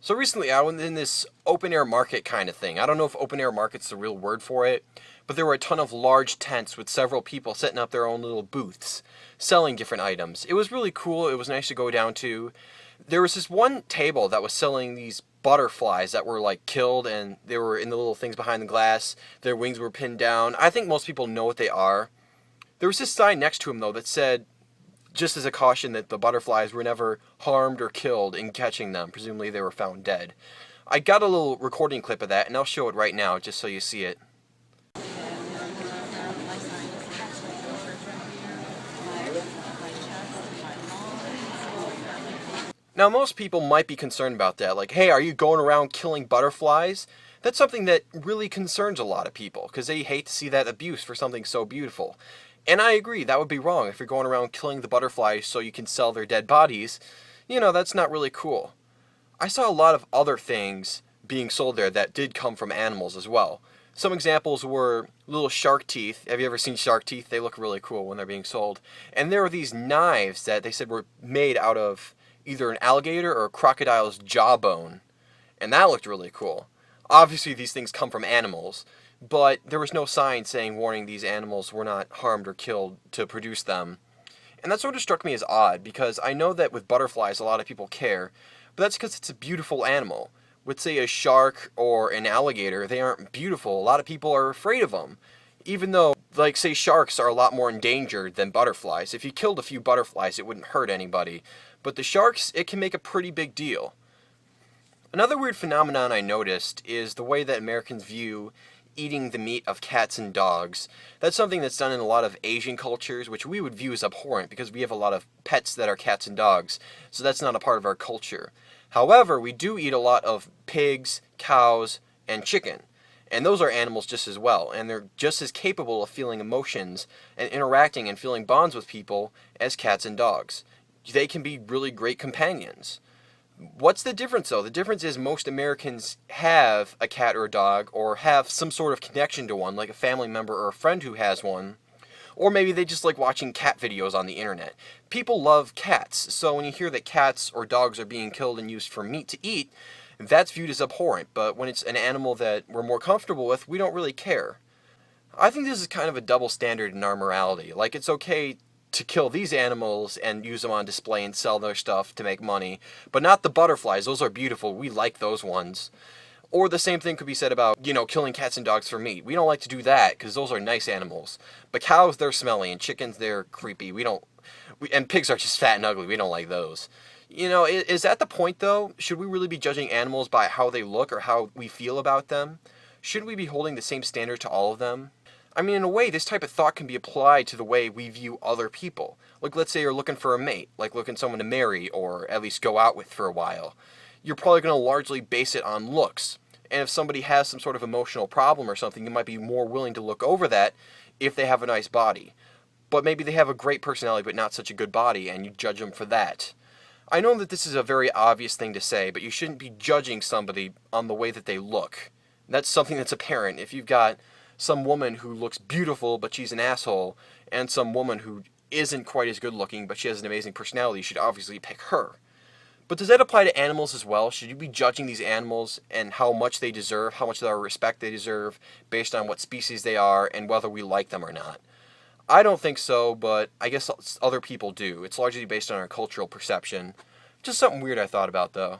So recently I went in this open air market kind of thing. I don't know if open air market's the real word for it, but there were a ton of large tents with several people setting up their own little booths, selling different items. It was really cool. It was nice to go down to. There was this one table that was selling these butterflies that were like killed, and they were in the little things behind the glass. Their wings were pinned down. I think most people know what they are. There was this sign next to him though that said, just as a caution, that the butterflies were never harmed or killed in catching them. Presumably they were found dead. I got a little recording clip of that, and I'll show it right now just so you see it. Now, most people might be concerned about that, like, hey, are you going around killing butterflies? That's something that really concerns a lot of people, because they hate to see that abuse for something so beautiful. And I agree, that would be wrong if you're going around killing the butterflies so you can sell their dead bodies. That's not really cool. I saw a lot of other things being sold there that did come from animals as well. Some examples were little shark teeth. Have you ever seen shark teeth? They look really cool when they're being sold. And there were these knives that they said were made out of either an alligator or a crocodile's jawbone. And that looked really cool. Obviously these things come from animals, but there was no sign saying warning these animals were not harmed or killed to produce them. And that sort of struck me as odd, because I know that with butterflies a lot of people care, but that's because it's a beautiful animal. With, say, a shark or an alligator, they aren't beautiful. A lot of people are afraid of them. Even though, like, say, sharks are a lot more endangered than butterflies. If you killed a few butterflies, it wouldn't hurt anybody. But the sharks, it can make a pretty big deal. Another weird phenomenon I noticed is the way that Americans view eating the meat of cats and dogs. That's something that's done in a lot of Asian cultures, which we would view as abhorrent because we have a lot of pets that are cats and dogs, so that's not a part of our culture. However, we do eat a lot of pigs, cows, and chicken. And those are animals just as well, and they're just as capable of feeling emotions and interacting and feeling bonds with people as cats and dogs. They can be really great companions. What's the difference though? The difference is most Americans have a cat or a dog, or have some sort of connection to one, like a family member or a friend who has one. Or maybe they just like watching cat videos on the internet. People love cats, so when you hear that cats or dogs are being killed and used for meat to eat, that's viewed as abhorrent, but when it's an animal that we're more comfortable with, we don't really care. I think this is kind of a double standard in our morality. Like, it's okay to kill these animals and use them on display and sell their stuff to make money, but not the butterflies. Those are beautiful. We like those ones. Or the same thing could be said about, killing cats and dogs for meat. We don't like to do that because those are nice animals. But cows, they're smelly, and chickens, they're creepy. And pigs are just fat and ugly. We don't like those. Is that the point though? Should we really be judging animals by how they look or how we feel about them? Should we be holding the same standard to all of them? I mean, in a way, this type of thought can be applied to the way we view other people. Like, let's say you're looking for a mate, like looking someone to marry or at least go out with for a while. You're probably going to largely base it on looks. And if somebody has some sort of emotional problem or something, you might be more willing to look over that if they have a nice body. But maybe they have a great personality but not such a good body, and you judge them for that. I know that this is a very obvious thing to say, but you shouldn't be judging somebody on the way that they look. That's something that's apparent. If you've got some woman who looks beautiful but she's an asshole, and some woman who isn't quite as good looking but she has an amazing personality, you should obviously pick her. But does that apply to animals as well? Should you be judging these animals and how much they deserve, how much of our respect they deserve, based on what species they are and whether we like them or not? I don't think so, but I guess other people do. It's largely based on our cultural perception. Just something weird I thought about, though.